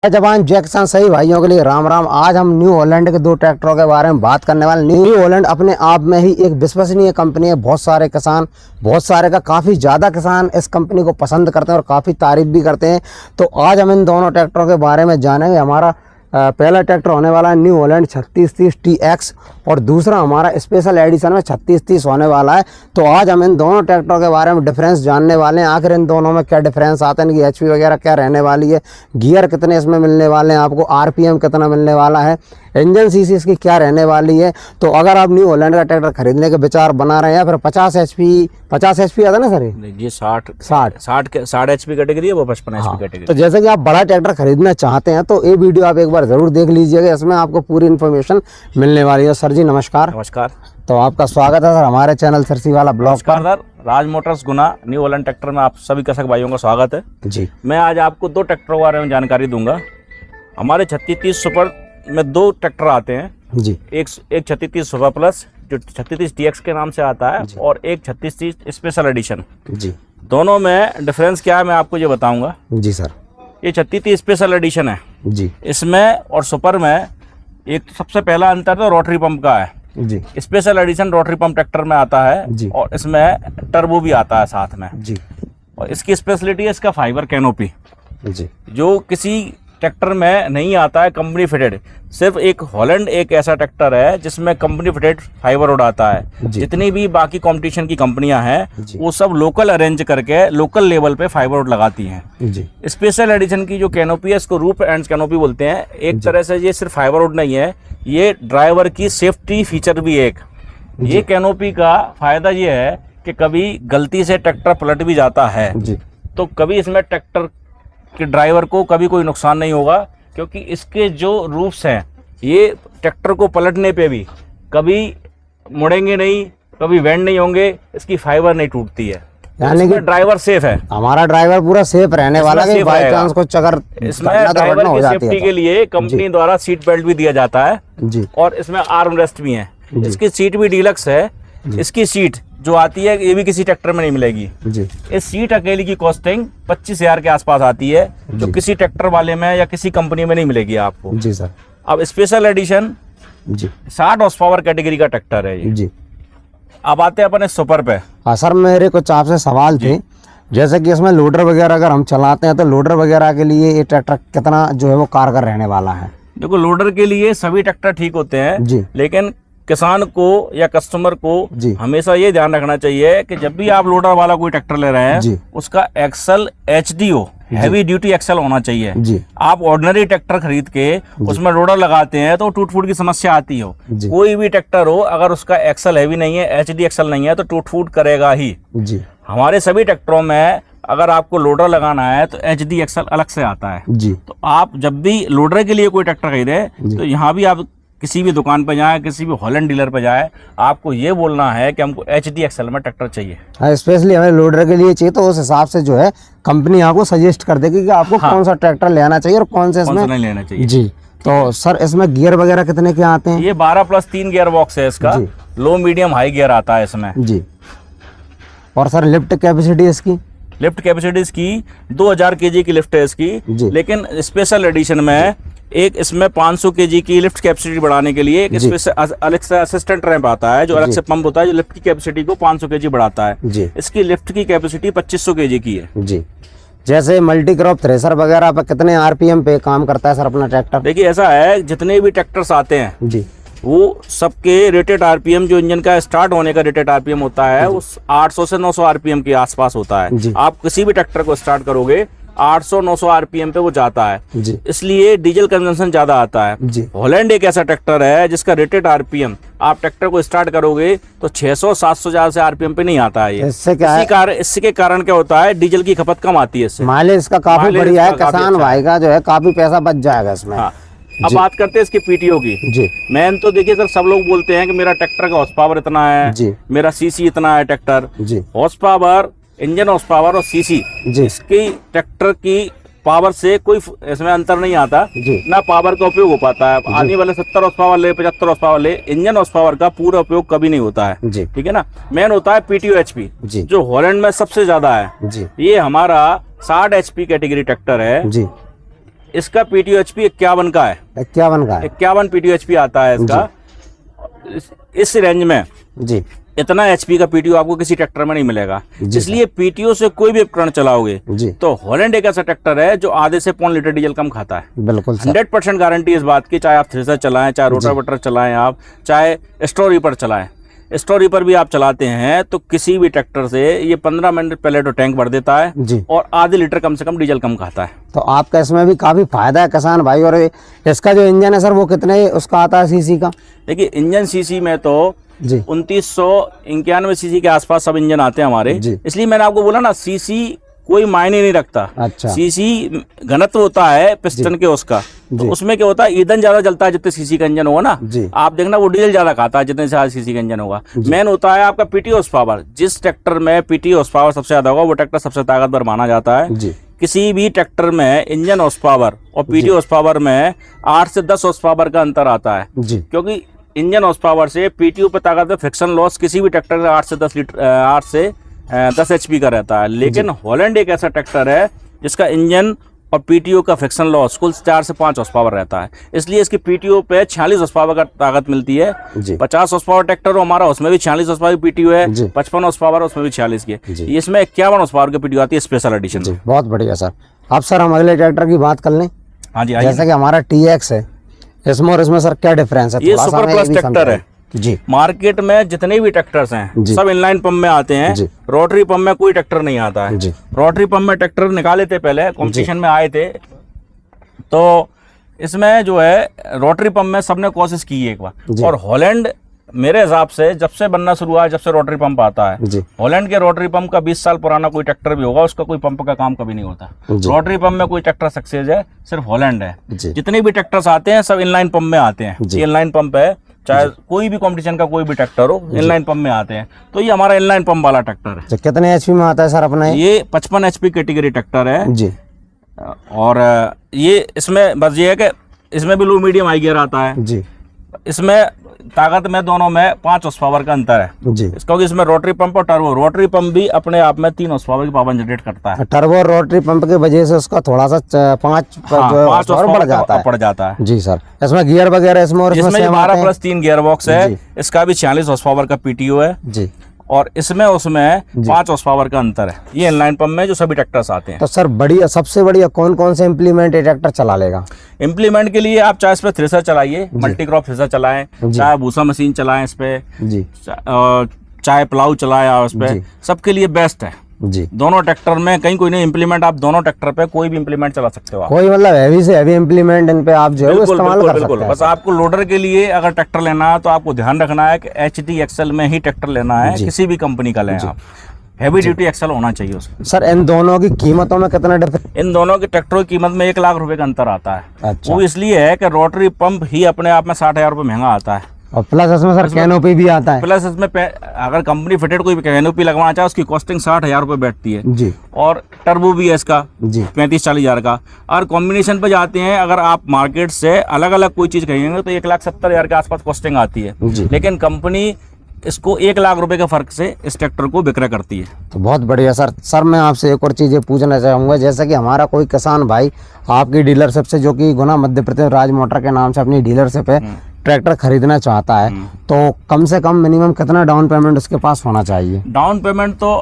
जवान जय किसान सही भाइयों के लिए राम राम। आज हम न्यू हॉलैंड के दो ट्रैक्टरों के बारे में बात करने वाले। न्यू हॉलैंड अपने आप में ही एक विश्वसनीय कंपनी है। बहुत सारे काफ़ी ज़्यादा किसान इस कंपनी को पसंद करते हैं और काफ़ी तारीफ भी करते हैं। तो आज हम इन दोनों ट्रैक्टरों के बारे में जानेंगे। हमारा पहला ट्रैक्टर होने वाला है न्यू हॉलैंड 3630 TX और दूसरा हमारा स्पेशल एडिशन में 3630 होने वाला है। तो आज हम इन दोनों ट्रैक्टरों के बारे में डिफरेंस जानने वाले हैं। आखिर इन दोनों में क्या डिफरेंस आता है, इनकी HP वगैरह क्या रहने वाली है, गियर कितने इसमें मिलने वाले हैं, आपको RPM कितना मिलने वाला है, इंजन CC इसकी क्या रहने वाली है। तो अगर आप न्यू हॉलैंड का ट्रैक्टर खरीदने के विचार बना रहे हैं या फिर 50 HP आता ना सर, ये 60 HP कैटेगरी है, वो 55 HP कैटेगरी। तो जैसे कि आप बड़ा ट्रैक्टर खरीदना चाहते हैं तो ये वीडियो आप एक बार जरूर देख लीजिएगा, इसमें आपको पूरी इन्फॉर्मेशन मिलने वाली है। सर जी नमस्कार। नमस्कार। तो आपका स्वागत है सर हमारे चैनल सरसी वाला ब्लॉग पर। सर राज मोटर्स गुना न्यू हॉलैंड ट्रैक्टर में आप सभी कृषक भाइयों का स्वागत है जी। मैं आज आपको दो ट्रैक्टरों के बारे में जानकारी दूंगा। हमारे 3630 सुपर में दो ट्रैक्टर आते हैं जी। एक 3630 सुपर प्लस जो 3630 TX के नाम से आता है और एक 3630 स्पेशल एडिशन जी। दोनों में डिफरेंस क्या है मैं आपको ये बताऊंगा जी सर। ये 3630 स्पेशल एडिशन है जी। इसमें और सुपर में एक सबसे पहला अंतर तो रोटरी पंप का है जी। Special edition rotary pump tractor में आता है जी। और इसमें टर्बो भी आता है साथ में जी। और इसकी स्पेशलिटी है इसका फाइबर कैनोपी जी। जो किसी ट्रैक्टर में नहीं आता है कंपनी फिटेड। सिर्फ एक हॉलैंड एक ऐसा ट्रैक्टर है जिसमें कंपनी फिटेड फाइबर रोड आता है। जितनी भी बाकी कंपटीशन की कंपनियां हैं वो सब लोकल अरेंज करके लोकल लेवल पे फाइबर रोड लगाती हैं। स्पेशल एडिशन की जो कैनोपी है इसको रूफ एंड कैनोपी बोलते हैं। एक तरह से ये सिर्फ फाइबर रोड नहीं है, ये ड्राइवर की सेफ्टी फीचर भी एक। ये कैनोपी का फायदा ये है कि कभी गलती से ट्रैक्टर पलट भी जाता है तो कभी इसमें ट्रैक्टर कि ड्राइवर को कभी कोई नुकसान नहीं होगा, क्योंकि इसके जो रूफ्स हैं ये ट्रैक्टर को पलटने पे भी कभी मुड़ेंगे नहीं, कभी बेंड नहीं होंगे, इसकी फाइबर नहीं टूटती है। यानी कि ड्राइवर सेफ है, हमारा ड्राइवर पूरा सेफ रहने वाला है। बाय चांस कुछ अगर इसमें ड्राइवर की सेफ्टी के लिए कंपनी द्वारा सीट बेल्ट भी दिया जाता है जी। और इसमें आर्म रेस्ट भी है। इसकी सीट भी डीलक्स है। इसकी सीट जो आती है ये भी किसी ट्रैक्टर में नहीं मिलेगी जी। इस सीट अकेली की कॉस्टिंग 25,000 के आसपास आती है जो किसी ट्रैक्टर वाले में या किसी कंपनी में नहीं मिलेगी आपको जी सर। अब स्पेशल एडिशन जी 60 हॉर्स पावर कैटेगरी का ट्रैक्टर है ये जी। अब आते हैं अपने सुपर पे। हाँ सर, मेरे कुछ आपसे सवाल थे। जैसे कि इसमें लोडर वगैरह अगर हम चलाते हैं तो लोडर वगैरह के लिए ये ट्रैक्टर कितना जो है वो कारगर रहने वाला है? देखो लोडर के लिए सभी ट्रैक्टर ठीक होते हैं जी, लेकिन किसान को या कस्टमर को हमेशा ये ध्यान रखना चाहिए कि जब भी आप लोडर वाला कोई ट्रैक्टर ले रहे हैं उसका एक्सल HD हो, हैवी ड्यूटी एक्सल होना चाहिए जी। आप ऑर्डिनरी ट्रैक्टर खरीद के उसमें लोडर लगाते हैं तो टूट फूट की समस्या आती हो। कोई भी ट्रैक्टर हो अगर उसका एक्सल हैवी नहीं है, HD एक्सल नहीं है तो टूट फूट करेगा ही जी। हमारे सभी ट्रैक्टरों में अगर आपको लोडर लगाना है तो HD एक्सल अलग से आता है जी। तो आप जब भी लोडर के लिए कोई ट्रैक्टर खरीदे तो यहाँ भी आप किसी भी दुकान पर जाए, किसी भी हॉलैंड डीलर पर जाए, आपको ये बोलना है कि हमको HD एक्सल में ट्रैक्टर चाहिए। हाँ, स्पेशली हमें लोडर के लिए चाहिए तो उस हिसाब से जो है कंपनी आपको सजेस्ट कर देगी कि आपको कौन सा ट्रैक्टर लेना चाहिए और कौन से इसमें नहीं लेना चाहिए जी। तो सर इसमें गियर वगैरह कितने के आते हैं? ये 12+3 गियर बॉक्स है इसका। लो मीडियम हाई गियर आता है इसमें जी। और सर लिफ्ट कैपेसिटी इसकी? लिफ्ट कैपेसिटी इसकी 2000 kg की लिफ्ट है इसकी। लेकिन स्पेशल एडिशन में एक इसमें 500 kg की लिफ्ट कैपेसिटी बढ़ाने के लिए एक अलग से असिस्टेंट रैंप आता है जो अलग से पंप होता है जो लिफ्ट की कैपेसिटी को 500 kg बढ़ाता है। इसकी लिफ्ट की कैपेसिटी 2500 kg की है जी। जैसे मल्टी क्रॉप थ्रेसर वगैरह पर कितने RPM पे काम करता है सर अपना ट्रैक्टर? देखिए ऐसा है, जितने भी ट्रैक्टर्स आते हैं जी वो सबके रेटेड RPM जो इंजन का स्टार्ट होने का रेटेड RPM होता है उस 800 से 900 RPM के आसपास होता है। आप किसी भी ट्रैक्टर को स्टार्ट करोगे 800-900 RPM पे वो जाता है जी। इसलिए डीजल कंजम्पशन ज्यादा आता है। हॉलैंड एक ऐसा ट्रैक्टर है जिसका रेटेड RPM आप ट्रैक्टर को स्टार्ट करोगे तो 600-700 से RPM पे नहीं आता है। इसके कारण क्या होता है, डीजल की खपत कम आती है। इससे माइलेज इसका काफी बढ़िया है, किसान भाई का जो है काफी पैसा बच जाएगा इसमें। अब बात करते हैं इसकी PTO की जी। मैन तो देखिए सर सब लोग बोलते हैं कि मेरा ट्रैक्टर का हॉर्स पावर इतना है जी, मेरा CC इतना है ट्रैक्टर जी। Horse power, engine horse power और CC इसकी ट्रैक्टर की पावर से कोई इसमें अंतर नहीं आता ना पावर का उपयोग हो पाता है। आने वाले 70 हॉर्स पावर ले, 75 हॉर्स पावर ले, इंजन हॉर्स पावर का पूरा उपयोग कभी नहीं होता है। ठीक है ना। मेन होता है PTO HP जो हॉलैंड में सबसे ज्यादा है। ये हमारा 60 HP कैटेगरी ट्रैक्टर है जी। इसका PTO-HP 51 का है, 51 का है 51 PTO-HP आता है इसका। इस रेंज में जी। इतना HP का PTO आपको किसी ट्रैक्टर में नहीं मिलेगा। इसलिए PTO से कोई भी उपकरण चलाओगे जी, तो हॉलैंड एक ऐसा ट्रैक्टर है जो आधे से पौन लीटर डीजल कम खाता है। बिल्कुल सर। 100% गारंटी इस बात की, चाहे आप थ्रेसर चलाएं, चाहे रोटावेटर चलाएं, आप चाहे स्टोर रीपर चलाएं। स्टोर रीपर भी आप चलाते हैं तो किसी भी ट्रैक्टर से ये 15 मिनट पहले तो टैंक भर देता है जी, और आधे लीटर कम से कम डीजल कम खाता है। तो आपका इसमें भी काफी फायदा है किसान भाई। और इसका जो इंजन है सर वो कितने उसका आता है सीसी का? देखिए इंजन सीसी में तो जी 2991 सीसी के आसपास सब इंजन आते हैं हमारे। जी। इसलिए मैंने आपको बोला ना, सीसी कोई मायने नहीं रखता। अच्छा। सीसी घनत्व होता है पिस्टन के उसका, तो उसमें क्या होता है, ईंधन ज्यादा जलता है जितने सीसी का इंजन होगा ना। जी। आप देखना वो डीजल ज्यादा खाता है जितने ज्यादा सीसी का इंजन होगा। मेन होता है आपका PTO हॉर्स पावर। जिस ट्रैक्टर में PTO हॉर्स पावर सबसे ज्यादा होगा वो ट्रैक्टर सबसे ताकतवर माना जाता है। जी। किसी भी ट्रैक्टर में इंजन हॉर्स पावर और PTO हॉर्स पावर में 8 से 10 हॉर्स पावर का अंतर आता है। जी, क्योंकि इंजन हॉर्स पावर से PTO पे ताकत में फ्रिक्शन लॉस किसी भी ट्रैक्टर का 8 से 10 HP का रहता है। लेकिन हॉलैंड एक ऐसा ट्रैक्टर है जिसका इंजन और PTO का फ्रिक्शन लॉस कुल 4 से 5 हॉर्स पावर रहता है। इसलिए इसकी PTO पे 46 हॉर्स पावर का ताकत मिलती है। जी। 50 हॉर्स पावर ट्रैक्टर हो हमारा, उसमें भी 46 हॉर्स पावर की PTO है। जी। 55 हॉर्स पावर उसमें भी 46 की जी। है। इसमें 51 हॉर्स पावर की PTO आती है स्पेशल एडिशन। जी, बहुत बढ़िया सर। अब सर हम अगले ट्रैक्टर की बात कर लें। हाँ जी, जैसा कि हमारा TX है, इसमें और इसमें सर क्या डिफरेंस है? ये थोड़ा सा सुपर हमें प्लस भी ट्रैक्टर है। समझाइए। जी मार्केट में जितने भी ट्रैक्टर्स हैं जी। सब इनलाइन पंप में आते हैं। जी। रोटरी पंप में कोई ट्रैक्टर नहीं आता है। जी। रोटरी पंप में ट्रैक्टर निकाले थे पहले, कंपटीशन में आए थे, तो इसमें जो है रोटरी पंप में सबने कोशिश की है एक जी। बार। और हॉलैंड मेरे हिसाब से जब से बनना शुरू हुआ है, जब से रोटरी पंप आता है, जी। हॉलैंड के रोटरी पंप का 20 साल पुराना कोई ट्रैक्टर भी होगा उसका कोई पंप का काम कभी नहीं होता। जी। रोटरी पंप में कोई ट्रैक्टर सक्सेस है सिर्फ हॉलैंड है। जी। जितने भी ट्रैक्टर्स आते हैं सब इनलाइन पंप में आते हैं। जी। ये इनलाइन पंप है, चाहे कोई भी कंपटीशन का कोई भी ट्रैक्टर हो, इनलाइन पंप में आते हैं। तो ये हमारा इनलाइन पंप वाला ट्रैक्टर है। तो कितने HP में आता है सर अपना ये 55 HP कैटेगरी ट्रैक्टर है। जी। और ये इसमें बस ये है कि इसमें भी लो मीडियम हाई गियर आता है। जी। इसमें ताकत में दोनों में 5 हॉर्स पावर का अंतर है। जी। क्योंकि इसमें रोटरी पंप और टर्बो, रोटरी पंप भी अपने आप में 3 हॉर्स पावर की पावर जनरेट करता है। टर्बो रोटरी पंप की वजह से उसका थोड़ा सा 5 5 बढ़ जाता है। बढ़ जाता है। जी सर। इसमें गियर वगैरह इसमें और जिसमें सेम आते हैं? 12+3 गियर बॉक्स है। इसका भी 46 हॉर्स पावर का PTO है। जी। और इसमें उसमें 5 हॉर्स पावर का अंतर है। ये इनलाइन पंप में जो सभी ट्रैक्टर्स आते हैं। तो सर बढ़िया, सबसे बढ़िया कौन कौन से इम्प्लीमेंट ये ट्रैक्टर चला लेगा? इम्प्लीमेंट के लिए आप चाहे इस पे थ्रेसर चलाइए, मल्टी क्रॉप थ्रेसर चलाएं, चाहे भूसा मशीन चलाएं इस पे, जी। चाहे प्लाऊ चलाएं आप इस पे, सबके लिए बेस्ट है। जी। दोनों ट्रैक्टर में कहीं कोई नहीं इम्प्लीमेंट, आप दोनों ट्रैक्टर पे कोई भी इम्प्लीमेंट चला सकते हो आप। कोई मतलब हैवी से हैवी इम्प्लीमेंट इन पे आप जो है वो इस्तेमाल कर सकते हैं। बस आपको लोडर के लिए अगर ट्रैक्टर लेना है तो आपको ध्यान रखना है कि HD XL में ही ट्रैक्टर लेना है। किसी भी कंपनी का लें आप, हैवी ड्यूटी एक्सल होना चाहिए उसमें। सर इन दोनों की कीमतों में कितना डिफरेंस? इन दोनों की ट्रैक्टरों की कीमत में 1 लाख रुपए का अंतर आता है। अच्छा। वो इसलिए है कि रोटरी पंप ही अपने आप में 60,000 रुपये महंगा आता है। और प्लस इसमें सर कैनोपी भी आता है। प्लस इसमें अगर कंपनी फिटेड कोई कैनोपी लगवाना चाहे उसकी कॉस्टिंग 60,000 रुपये बैठती है जी। और टर्बो भी है इसका जी 35-40 हज़ार का। और कॉम्बिनेशन पे जाते हैं अगर आप मार्केट से अलग अलग कोई चीज़ कहेंगे तो 1,70,000 के आसपास कॉस्टिंग आती है। जी। लेकिन कंपनी इसको 1 लाख रुपए के फर्क से इस ट्रैक्टर को विक्रय करती है। तो बहुत बढ़िया सर। सर मैं आपसे एक और चीज़ ये पूछना चाहूँगा, जैसे कि हमारा कोई किसान भाई आपकी डीलरशिप से, जो कि गुना मध्य प्रदेश राज मोटर के नाम से अपनी डीलरशिप है, ट्रैक्टर खरीदना चाहता है, तो कम से कम मिनिमम कितना डाउन पेमेंट उसके पास होना चाहिए? डाउन पेमेंट तो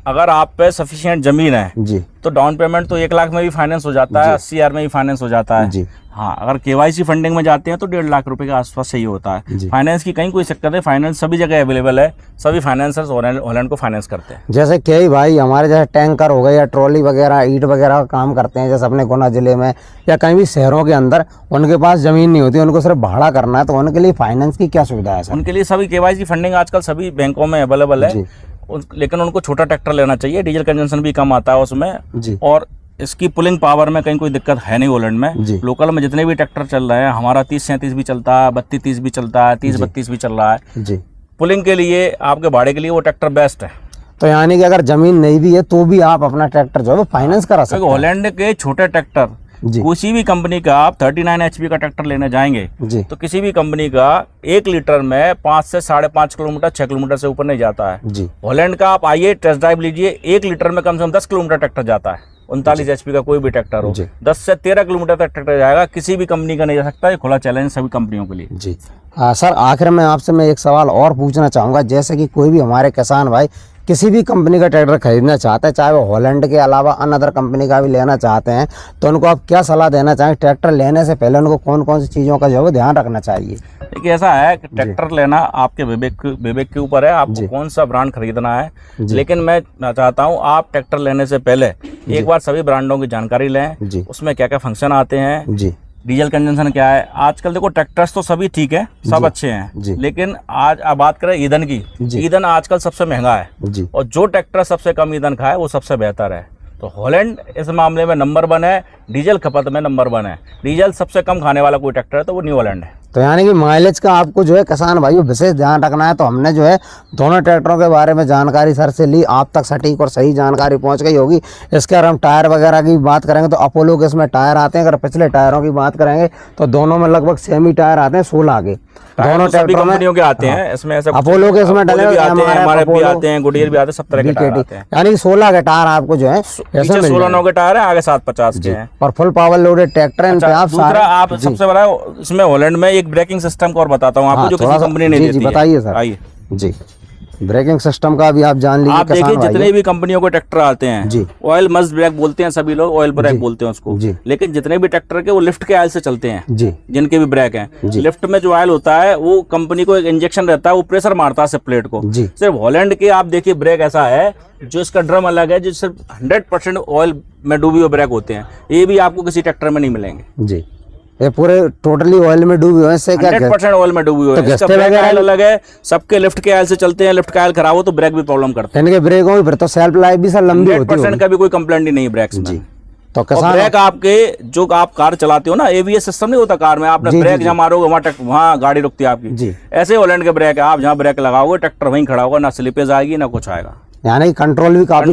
अगर आप पे सफिशिएंट जमीन है जी तो डाउन पेमेंट तो 1 लाख में भी फाइनेंस हो जाता है, 80,000 में भी फाइनेंस हो जाता है। जी। हाँ, अगर KYC फंडिंग में जाते हैं तो 1.5 लाख रुपए के आसपास सही होता है। जी। फाइनेंस की कहीं कोई दिक्कत है, फाइनेंस सभी जगह अवेलेबल है, सभी फाइनेंसर्स हॉलैंड को फाइनेंस करते हैं। जैसे कई भाई हमारे जैसे टैंकर हो गए या ट्रॉली वगैरह ईंट वगैरह का काम करते हैं, जैसे अपने गुना जिले में या कहीं भी शहरों के अंदर, उनके पास जमीन नहीं होती, उनको सिर्फ भाड़ा करना है, तो उनके लिए फाइनेंस की क्या सुविधा है सर? उनके लिए सभी KYC फंडिंग आजकल सभी बैंकों में अवेलेबल है। लेकिन उनको छोटा ट्रैक्टर लेना चाहिए, डीजल कंजम्पशन भी कम आता है उसमें। जी। और इसकी पुलिंग पावर में कहीं कोई दिक्कत है नहीं हॉलैंड में। जी। लोकल में जितने भी ट्रैक्टर चल रहे हैं, हमारा 30-37 भी चलता है, 32-30 भी चलता है, 30-32 भी चल रहा है। जी। पुलिंग के लिए आपके भाड़े के लिए वो ट्रैक्टर बेस्ट है। तो यानी कि अगर जमीन नहीं भी है तो भी आप अपना ट्रैक्टर जो है वो फाइनेंस करा सकते हैं। हॉलैंड के छोटे ट्रैक्टर जी। किसी भी कंपनी का आप 39 HP का ट्रैक्टर लेने जाएंगे जी। तो किसी भी कंपनी का 1 लीटर में 5 से 5.5 किलोमीटर 6 किलोमीटर से ऊपर नहीं जाता है। जी। हॉलैंड का आप आइए टेस्ट ड्राइव लीजिए, 1 लीटर में कम से कम 10 किलोमीटर ट्रैक्टर जाता है। 39 HP का कोई भी ट्रैक्टर हो, जी। 10 से 13 किलोमीटर तक ट्रैक्टर जाएगा, किसी भी कंपनी का नहीं जा सकता। ये खुला चैलेंज सभी कंपनियों के लिए। जी। सर आखिर में आपसे मैं एक सवाल और पूछना चाहूँगा, जैसे कि कोई भी हमारे किसान भाई किसी भी कंपनी का ट्रैक्टर खरीदना चाहते हैं, चाहे वो हॉलैंड के अलावा अन्य अदर कंपनी का भी लेना चाहते हैं, तो उनको आप क्या सलाह देना चाहेंगे? ट्रैक्टर लेने से पहले उनको कौन कौन सी चीज़ों का जो है ध्यान रखना चाहिए? देखिए ऐसा है कि ट्रैक्टर लेना आपके विवेक के ऊपर है, आपको कौन सा ब्रांड खरीदना है। लेकिन मैं चाहता हूँ आप ट्रैक्टर लेने से पहले एक बार सभी ब्रांडों की जानकारी लें, उसमें क्या क्या फंक्शन आते हैं, जी, डीजल कंजम्पशन क्या है। आजकल देखो ट्रैक्टर्स तो सभी ठीक है, सब अच्छे हैं, लेकिन आज आप बात करें ईंधन की, ईंधन आजकल सबसे महंगा है, और जो ट्रैक्टर सबसे कम ईंधन खाए वो सबसे बेहतर है। तो हॉलैंड इस मामले में नंबर 1 है, डीजल खपत में नंबर 1 है। डीजल सबसे कम खाने वाला कोई ट्रैक्टर है तो वो न्यू हॉलैंड है। तो यानी कि माइलेज का आपको जो है किसान भाइयों विशेष ध्यान रखना है। तो हमने जो है दोनों ट्रैक्टरों के बारे में जानकारी सर से ली, आप तक सटीक और सही जानकारी पहुंच गई होगी। इसके अगर हम टायर वगैरह की बात करेंगे तो अपोलो के इसमें टायर आते हैं। अगर पिछले टायरों की बात करेंगे तो दोनों में लगभग सेम ही टायर आते हैं, 16 के दोनों ट्रैक्टरों में कंपनियों के आते हैं। इसमें ऐसा अपोलो के इसमें डले भी आते हैं, MRF भी आते हैं, गुडियर भी आते हैं, सब तरह के टायर आते हैं। यानी 16 के टायर आपको जो है 16 के टायर है, आगे 750 के हैं, और फुल पावर लोडेड ट्रैक्टर है। आप दूसरा आप सबसे बड़ा इसमें हॉलैंड में एक ब्रेकिंग सिस्टम को और बताता हूँ आपको, जो किसी कंपनी नहीं देती है। बताइए सर। आइए जी, ब्रेकिंग सिस्टम का भी आप जान लीजिए। आप देखिए जितने भी कंपनियों के ट्रैक्टर आते हैं जी, ऑयल मस्ट ब्रेक बोलते हैं सभी लोग, ऑयल ब्रेक बोलते हैं उसको, लेकिन जितने भी ट्रैक्टर के वो लिफ्ट के ऑयल से चलते हैं जी, जिनके भी ब्रेक हैं। लिफ्ट में जो ऑयल होता है वो कंपनी को एक इंजेक्शन रहता है, वो प्रेशर मारता है प्लेट को। सिर्फ हॉलैंड के आप देखिए ब्रेक ऐसा है जो इसका ड्रम अलग है, जो सिर्फ 100% ऑयल में डूबी हुए ब्रेक होते हैं। ये भी आपको किसी ट्रैक्टर में नहीं मिलेंगे जी, ये पूरे टोटली ऑयल में डूबी हुए हैं। 100% ऑयल में डूबी हुए हैं। इसका ब्रेक ऑयल अलग है, सबके लिफ्ट के ऑयल से चलते हैं। लिफ्ट का ऑयल खराब हो तो ब्रेक भी प्रॉब्लम करते हैं। इनके ब्रेकों में फिर तो सेल्फ लाइफ भी सर लंबी होती है। 100% का भी कोई कंप्लेंट नहीं है ब्रेक्स में। तो किसान ब्रेक आपके जो आप कार चलाते हो ना, ABS सिस्टम नहीं होता कार में, आपने ब्रेक जहाँ मारोगे वहाँ गाड़ी रुकती है आपकी। ऐसे हॉलैंड के ब्रेक है, आप जहाँ ब्रेक लगाओगे ट्रैक्टर वहीं खड़ा होगा, ना स्लिपेज आएगी ना कुछ आएगा। यानी कंट्रोल भी काफी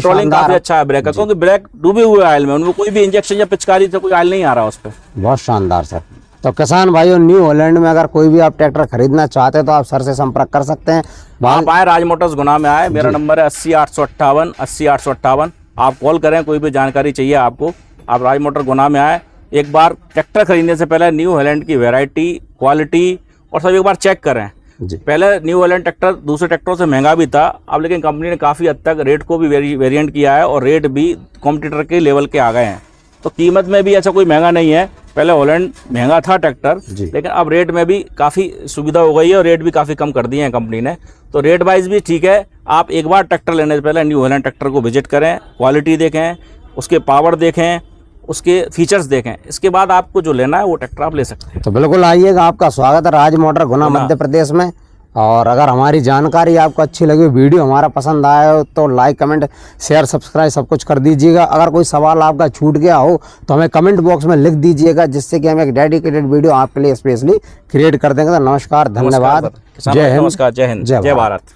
अच्छा है ब्रेक का, क्योंकि ब्रेक डूबे हुए ऑयल में, उनको कोई भी इंजेक्शन या पिचकारी से कोई ऑयल नहीं आ रहा उस पर। बहुत शानदार सर। तो किसान भाइयों न्यू हॉलैंड में अगर कोई भी आप ट्रैक्टर खरीदना चाहते हैं तो आप सर से संपर्क कर सकते हैं। आप आए राज मोटर्स गुना में आए, मेरा नंबर है 80 858 आप कॉल करें, कोई भी जानकारी चाहिए आपको, आप राज मोटर गुना में आए। एक बार ट्रैक्टर खरीदने से पहले न्यू हॉलैंड की वैरायटी, क्वालिटी और सब एक बार चेक करें। पहले न्यू हॉलैंड ट्रैक्टर दूसरे ट्रैक्टरों से महंगा भी था, अब लेकिन कंपनी ने काफ़ी हद तक रेट को भी वेरिएंट किया है, और रेट भी कॉम्पिटिटर के लेवल के आ गए हैं। तो कीमत में भी ऐसा कोई महंगा नहीं है। पहले हॉलैंड महंगा था ट्रैक्टर, लेकिन अब रेट में भी काफ़ी सुविधा हो गई है, और रेट भी काफ़ी कम कर दिए हैं कंपनी ने। तो रेट वाइज भी ठीक है। आप एक बार ट्रैक्टर लेने से पहले न्यू हॉलैंड ट्रैक्टर को विजिट करें, क्वालिटी देखें, उसके पावर देखें, उसके फीचर्स देखें, इसके बाद आपको जो लेना है वो ट्रैक्टर आप ले सकते हैं। तो बिल्कुल आइएगा, आपका स्वागत है राज मोटर गुना मध्य प्रदेश में। और अगर हमारी जानकारी आपको अच्छी लगी, वीडियो हमारा पसंद आया हो तो लाइक कमेंट शेयर सब्सक्राइब सब कुछ कर दीजिएगा। अगर कोई सवाल आपका छूट गया हो तो हमें कमेंट बॉक्स में लिख दीजिएगा, जिससे कि हम एक डेडिकेटेड वीडियो आपके लिए स्पेशली क्रिएट कर देंगे। तो नमस्कार, धन्यवाद, जय हिंद, नमस्कार, जय हिंद, जय भारत।